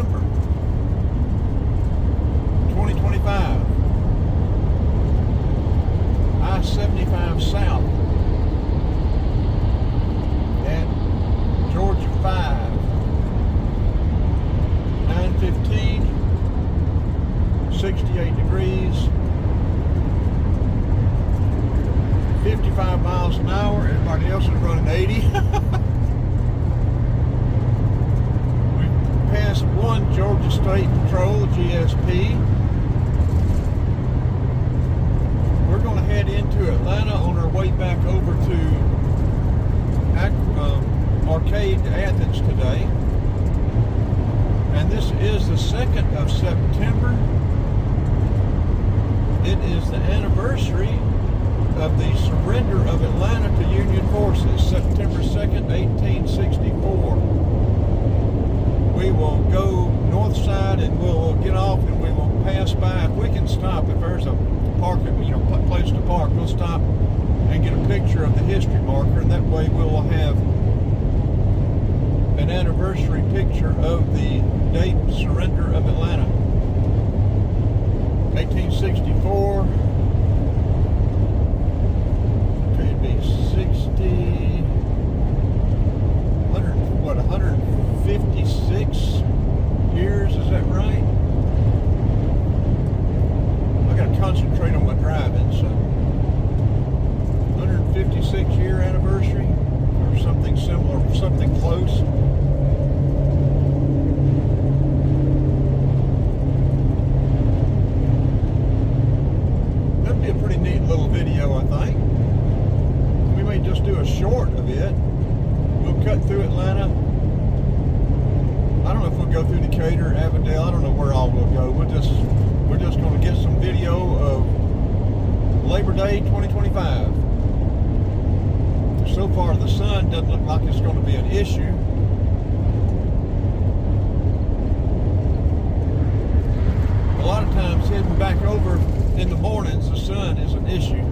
September 2025. I-75 South at Georgia 5, 9:15, 68 degrees, 55 miles an hour. Everybody else is running 80. We passed one Georgia State Patrol, GSP. We're going to head into Atlanta on our way back over to Arcade, Athens today. And this is the 2nd of September. It is the anniversary of the surrender of Atlanta to Union forces, September 2nd, 1864. We will go north side and we'll get off and we will pass by. If we can stop, if there's a place to park, we'll stop and get a picture of the history marker, and that way we will have an anniversary picture of the date surrender of Atlanta. 1864. Okay, it'd be 156 years, is that right? I gotta concentrate on my driving, so 156 year anniversary or something similar, something close. That'd be a pretty neat little video, I think. We may just do a short of it. We'll cut through Atlanta. I don't know if we'll go through Decatur, Avondale. I don't know where all we'll go. We're just going to get some video of Labor Day 2025. So far, the sun doesn't look like it's going to be an issue. A lot of times, heading back over in the mornings, the sun is an issue.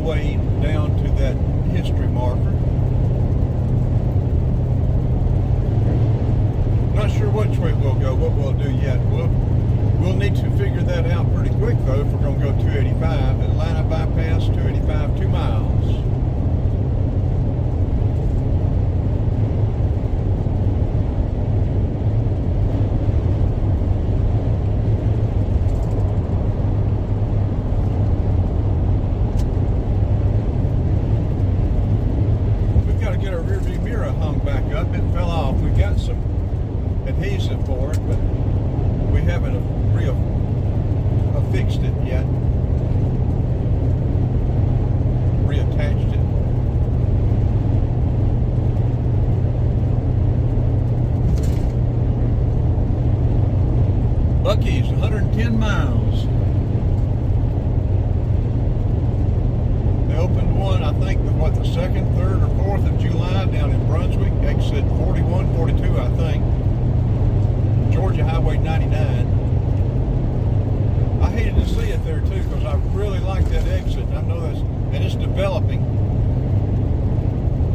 way down to that history marker. Not sure which way we'll go, what we'll do yet. We'll need to figure that out pretty quick, though, if we're going to go 285. Atlanta bypass, 285, 2 miles. We've got to get our rearview mirror hung back up. It fell off. We got some adhesive for it, but we haven't fixed it yet. Reattached it. Buc-ee's 110 miles. They opened one, I think, the 2nd, 3rd, or 4th of July down in Brunswick, exit 41, 42, I think. Georgia Highway 99. I hated to see it there too, because I really like that exit. I know that's, and it's developing.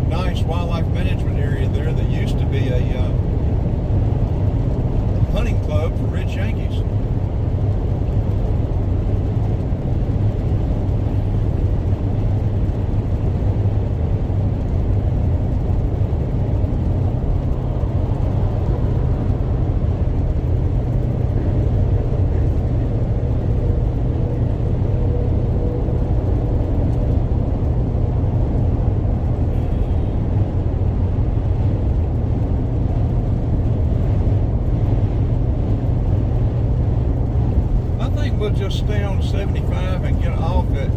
Nice wildlife management area there that used to be a hunting club for rich Yankees. We'll just stay on 75 and get off at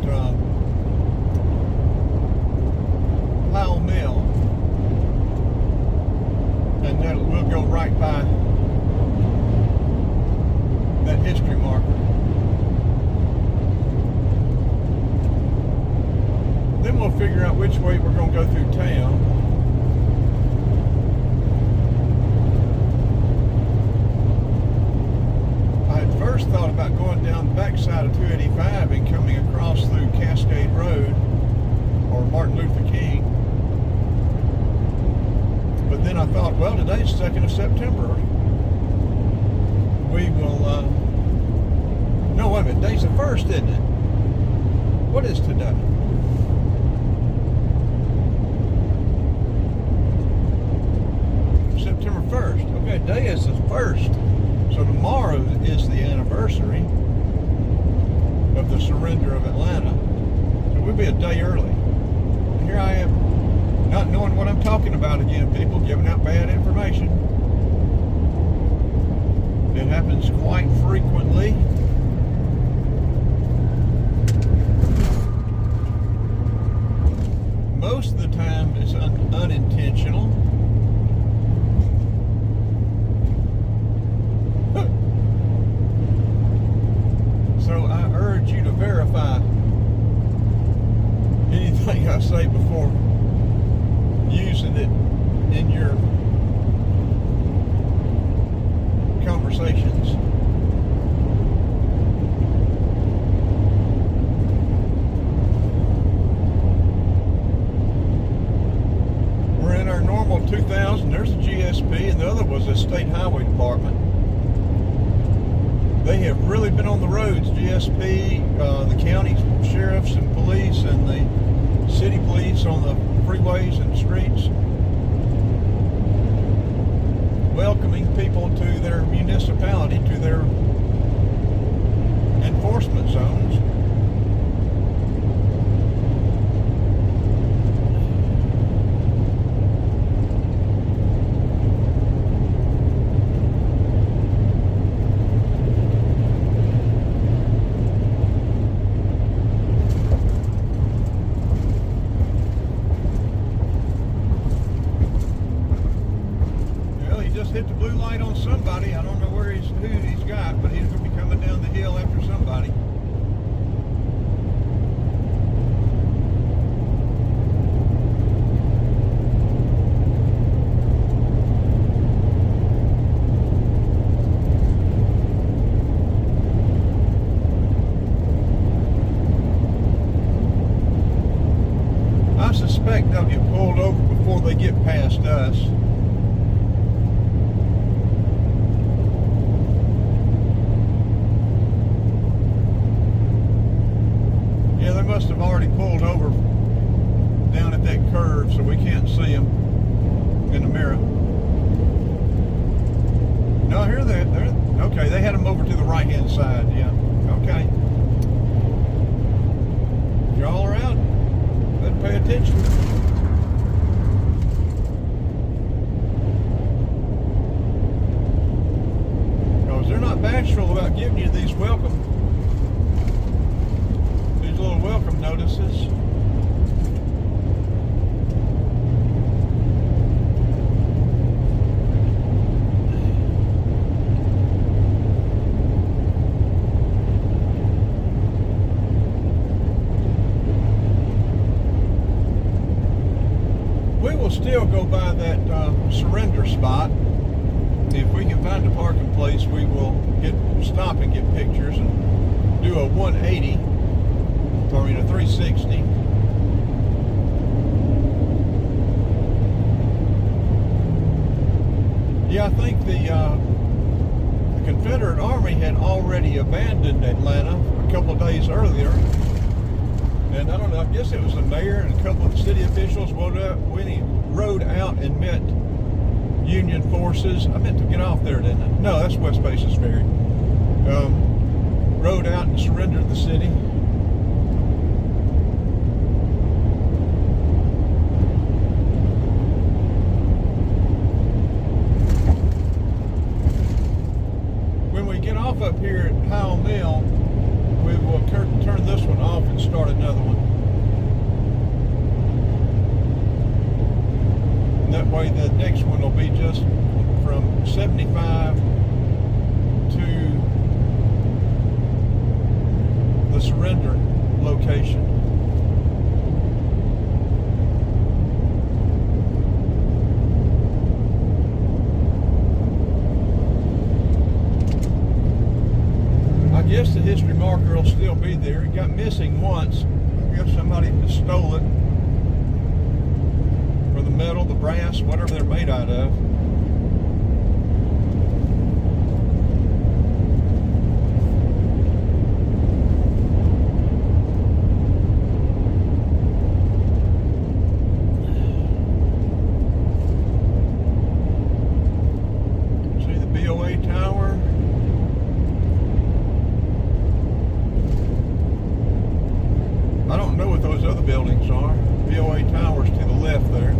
Howell Mill, and then we'll go right by that history marker. Then we'll figure out which way we're going to go through town. First thought about going down the backside of 285 and coming across through Cascade Road or Martin Luther King. But then I thought, well, today's 2nd of September. We will, no, wait a minute, today's the 1st, isn't it? What is today? September 1st. Okay, today is the 1st. So tomorrow is the anniversary of the surrender of Atlanta. So we'll be a day early. And here I am, not knowing what I'm talking about again, people, giving out bad information. It happens quite frequently. Most of the time it's unintentional. So I urge you to verify anything I say before using it in your conversations. We're in our normal 2000. There's a GSP, and the other was the State Highway Department. They have really been on the roads, GSP, the county sheriffs and police, and the city police on the freeways and streets, welcoming people to their municipality, to their enforcement zones. Hit the blue light on somebody. I don't know who he's got, but he's going to be coming down the hill after somebody. mirror. No, here they're okay. They had them over to the right-hand side. Yeah. Okay. If y'all are out, then pay attention. Because they're not bashful about giving you these little welcome notices. We will still go by that surrender spot. If we can find a parking place, we will stop and get pictures and do a 180, or a 360. Yeah, I think the Confederate Army had already abandoned Atlanta a couple of days earlier. And I don't know, I guess it was the mayor and a couple of city officials rode out and met Union forces. I meant to get off there, didn't I? No, that's West Basis Ferry. Rode out and surrendered the city. When we get off up here at Howell Mill, we will turn this one off and start another one. And that way the next one will be just from 75 to the surrender location. I guess the history marker will still be there. It got missing once. I guess somebody just stole it. Or the metal, the brass, whatever they're made out of. See the BOA tower. I don't know what those other buildings are. BOA Tower's to the left there.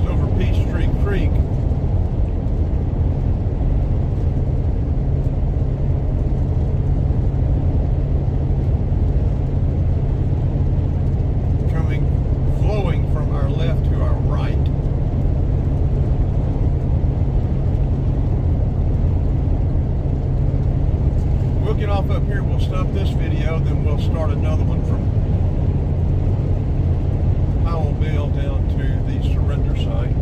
Over Peachtree Creek. Flowing from our left to our right. We'll get off up here, we'll stop this video, then we'll start another one from Howell Mill down to the surrender site.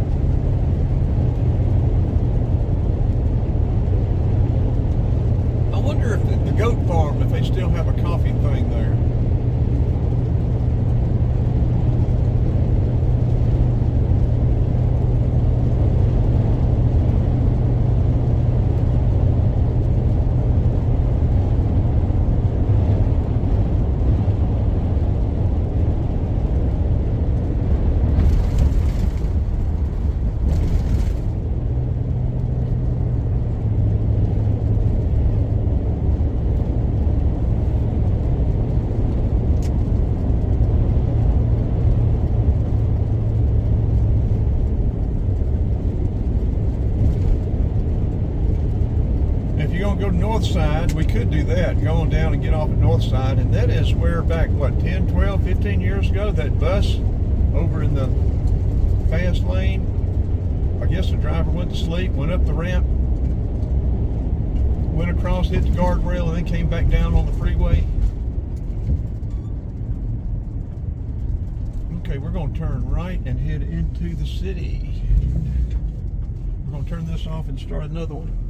I wonder if the goat farm, if they still have a coffee thing there. go to north side, we could do that, go on down and get off at north side, and that is where back, what, 10, 12, 15 years ago, that bus over in the fast lane, I guess the driver went to sleep, went up the ramp, went across, hit the guardrail, and then came back down on the freeway. Okay, we're going to turn right and head into the city. We're going to turn this off and start another one.